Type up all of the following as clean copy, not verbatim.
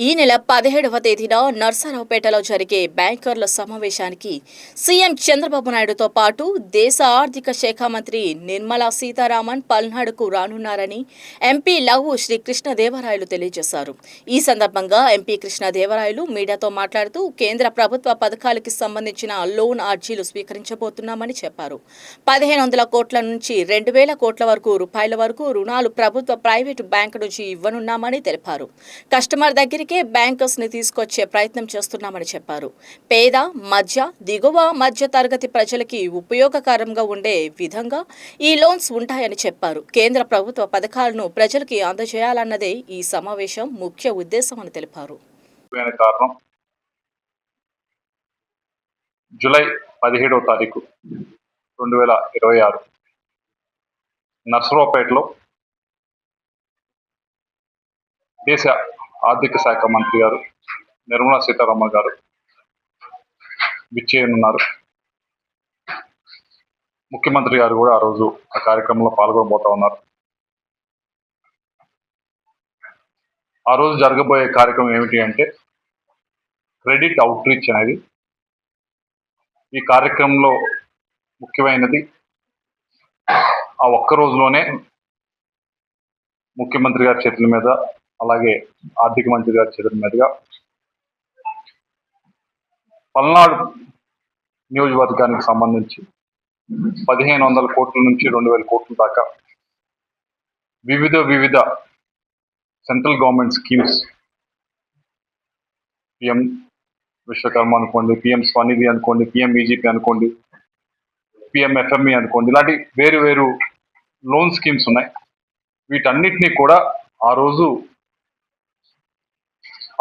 ఈ నెల 17వ తేదీన నర్సరావుపేటలో జరిగే బ్యాంకర్ల సమావేశానికి సీఎం చంద్రబాబు నాయుడుతో పాటు దేశ ఆర్థిక శాఖ మంత్రి నిర్మలా సీతారామన్ పల్నాడుకు రానున్నారని ఎంపీ లఘు శ్రీ కృష్ణదేవరాయలు తెలియజేశారు. ఈ సందర్భంగా ఎంపీ కృష్ణదేవరాయలు మీడియాతో మాట్లాడుతూ కేంద్ర ప్రభుత్వ పథకాలకి సంబంధించిన లోన్ అర్జీలు స్వీకరించబోతున్నామని చెప్పారు. 1500 కోట్ల నుంచి 2000 కోట్ల రూపాయల వరకు రుణాలు ప్రభుత్వ ప్రైవేటు బ్యాంకు నుంచి ఇవ్వనున్నామని తెలిపారు. కస్టమర్ దగ్గరికి బ్యాంకర్స్ ని తీసుకొచ్చే ప్రయత్నం చేస్తున్నామని చెప్పారు. పేద, దిగువ మధ్య తరగతి ప్రజలకి ఉపయోగకరంగా ఉండే విధంగా ఈ లోన్స్ ఉంటాయని చెప్పారు. కేంద్ర ప్రభుత్వ పథకాలను ప్రజలకి అందజేయాలన్నదే ఈ సమావేశం ముఖ్య ఉద్దేశం అని తెలిపారు. కారణం జూలై 17వ తారీఖు 2026 నర్సరావుపేటలో దేశ ఆర్థిక శాఖ మంత్రి గారు నిర్మలా సీతారామన్ గారు విచ్చేయనున్నారు. ముఖ్యమంత్రి గారు కూడా ఆ రోజు ఆ కార్యక్రమంలో పాల్గొనబోతా ఉన్నారు. ఆ రోజు జరగబోయే కార్యక్రమం ఏమిటి అంటే క్రెడిట్ అవుట్ రీచ్ అనేది. ఈ కార్యక్రమంలో ముఖ్యమైనది ఆ ఒక్క రోజులోనే ముఖ్యమంత్రి గారి చేతుల మీద, అలాగే ఆర్థిక మంత్రి గారి చేతుల మీదుగా పల్నాడు నియోజకవర్గానికి సంబంధించి 1500 కోట్ల నుంచి 2000 కోట్ల దాకా వివిధ central government schemes, PM Vishwakarma అనుకోండి, పిఎం స్వనిధి అనుకోండి, పిఎం ఈజీపీ అనుకోండి, పిఎం ఎఫ్ఎంఈ అనుకోండి, ఇలాంటి వేరు లోన్ స్కీమ్స్ ఉన్నాయి. వీటన్నిటినీ కూడా ఆ రోజు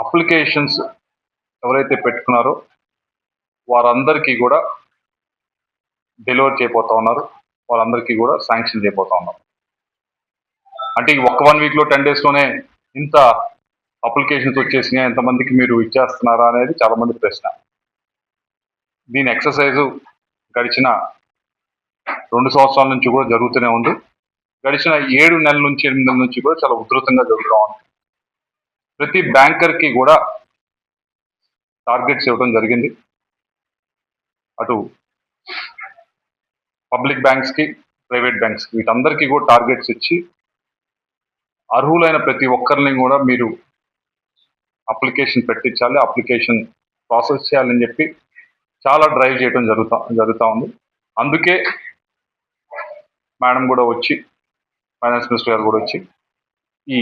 అప్లికేషన్స్ ఎవరైతే పెట్టుకున్నారో వారందరికీ కూడా డెలివర్ చేయబోతా ఉన్నారు. వారందరికీ కూడా శాంక్షన్ చేయబోతా ఉన్నారు. అంటే ఒక్క 1 వీక్లో 10 డేస్లోనే ఇంత అప్లికేషన్స్ వచ్చేసినాయి, ఎంతమందికి మీరు ఇచ్చేస్తున్నారా అనేది చాలా మంది ప్రశ్న. దీని ఎక్సర్సైజు గడిచిన 2 సంవత్సరాల నుంచి కూడా జరుగుతూనే ఉంది. గడిచిన 7 నెలల నుంచి 8 నెలల నుంచి కూడా చాలా ఉధృతంగా జరుగుతూ ఉంది. ప్రతి బ్యాంకర్కి కూడా టార్గెట్స్ ఇవ్వడం జరిగింది. అటు పబ్లిక్ బ్యాంక్స్కి, ప్రైవేట్ బ్యాంక్స్కి, వీటందరికీ కూడా టార్గెట్స్ ఇచ్చి అర్హులైన ప్రతి ఒక్కరిని కూడా మీరు అప్లికేషన్ పెట్టించాలి, అప్లికేషన్ ప్రాసెస్ చేయాలని చెప్పి చాలా డ్రైవ్ చేయడం జరుగుతూ ఉంది. అందుకే మేడం కూడా వచ్చి, ఫైనాన్స్ మినిస్టర్ గారు కూడా వచ్చి ఈ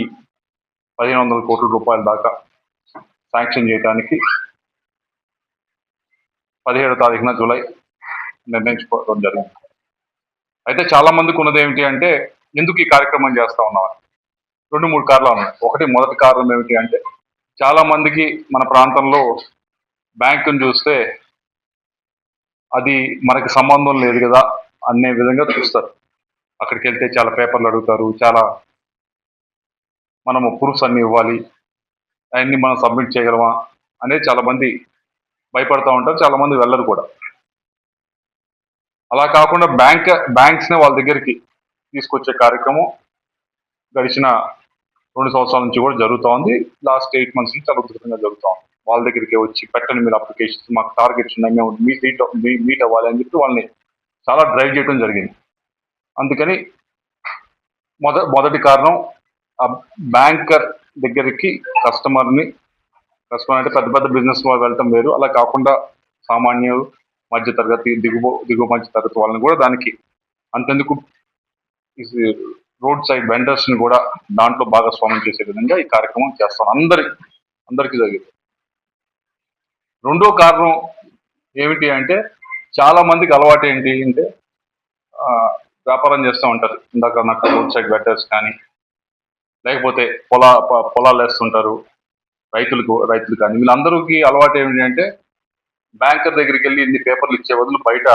1500 కోట్ల రూపాయల దాకా శాంక్షన్ చేయడానికి 17వ తారీఖున జూలై నిర్ణయించుకోవడం జరిగింది. అయితే చాలా మందికి ఉన్నది ఏమిటి అంటే ఎందుకు ఈ కార్యక్రమం చేస్తూ ఉన్నామని 2-3 కారణాలు ఉన్నాయి. మొదటి కారణం ఏమిటి అంటే చాలా మందికి మన ప్రాంతంలో బ్యాంకును చూస్తే అది మనకి సంబంధం లేదు కదా అనే విధంగా చూస్తారు. అక్కడికి వెళ్తే చాలా పేపర్లు అడుగుతారు, చాలా మనము ప్రూఫ్స్ అన్ని ఇవ్వాలి, అవన్నీ మనం సబ్మిట్ చేయగలమా అనేది చాలా మంది భయపడుతూ ఉంటారు. చాలా మంది వెళ్ళరు కూడా. అలా కాకుండా బ్యాంక్స్ని వాళ్ళ దగ్గరికి తీసుకొచ్చే కార్యక్రమం గడిచిన 2 సంవత్సరాల నుంచి కూడా జరుగుతూ ఉంది. లాస్ట్ 8 months నుంచి చాలా ఉధృతంగా జరుగుతూ ఉంది. వాళ్ళ దగ్గరికి వచ్చి పెట్టండి మీరు అప్లికేషన్స్, మాకు టార్గెట్స్ ఉన్నాయి, మేము మీట్ అవ్వాలి అని చెప్పి వాళ్ళని చాలా డ్రైవ్ చేయడం జరిగింది. అందుకని మొదటి కారణం ఆ బ్యాంకర్ దగ్గరికి కస్టమర్ అంటే పెద్ద బిజినెస్ వాళ్ళు వెళ్ళటం వేరు. అలా కాకుండా సామాన్యులు, మధ్య తరగతి, దిగువ మధ్య తరగతి వాళ్ళని కూడా దానికి అంతెందుకు రోడ్ సైడ్ వెండర్స్ని కూడా దాంట్లో భాగస్వామ్యం చేసే విధంగా ఈ కార్యక్రమం చేస్తాం. అందరికీ జరిగింది. రెండో కారణం ఏమిటి అంటే చాలా మందికి అలవాటు ఏంటి అంటే వ్యాపారం చేస్తూ ఉంటారు. ఇందాక నాకు రోడ్ సైడ్ వెండర్స్ కానీ, లేకపోతే పొలాలు వేస్తుంటారు రైతులు కానీ, వీళ్ళందరికీ అలవాటు ఏమిటి అంటే బ్యాంకర్ దగ్గరికి వెళ్ళి ఇన్ని పేపర్లు ఇచ్చే బదులు బయట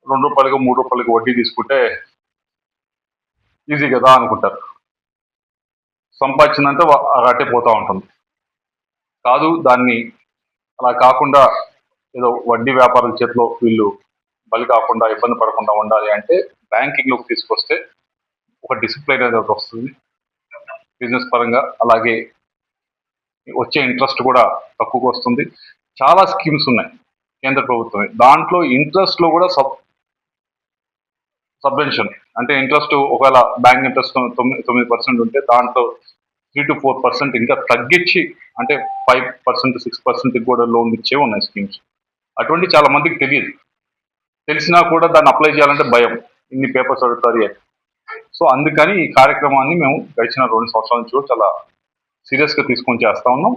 ₹2, ₹3 వడ్డీ తీసుకుంటే ఈజీ కదా అనుకుంటారు. సంపాదించిందంటే అటే పోతూ ఉంటుంది. కాదు, దాన్ని అలా కాకుండా ఏదో వడ్డీ వ్యాపారుల చేతిలో వీళ్ళు బలి కాకుండా, ఇబ్బంది పడకుండా ఉండాలి అంటే బ్యాంకింగ్లోకి తీసుకొస్తే ఒక డిసిప్లైన్ అనేది వస్తుంది బిజినెస్ పరంగా. అలాగే వచ్చే ఇంట్రెస్ట్ కూడా తక్కువకు వస్తుంది. చాలా స్కీమ్స్ ఉన్నాయి కేంద్ర ప్రభుత్వం. దాంట్లో ఇంట్రెస్ట్లో కూడా సబ్వెన్షన్ అంటే ఇంట్రెస్ట్ ఒకవేళ బ్యాంక్ ఇంట్రెస్ట్ 9% ఉంటే దాంట్లో 3 to 4% ఇంకా తగ్గించి అంటే 5%, 6% కూడా లోన్ ఇచ్చే ఉన్నాయి స్కీమ్స్. అటువంటి చాలా మందికి తెలియదు. తెలిసినా కూడా దాన్ని అప్లై చేయాలంటే భయం, ఇన్ని పేపర్స్ అడుగుతారు అని. సో అందుకని ఈ కార్యక్రమాన్ని మేము గడిచిన 2 సంవత్సరాల నుంచి కూడా చాలా సీరియస్గా తీసుకొని చేస్తా ఉన్నాం.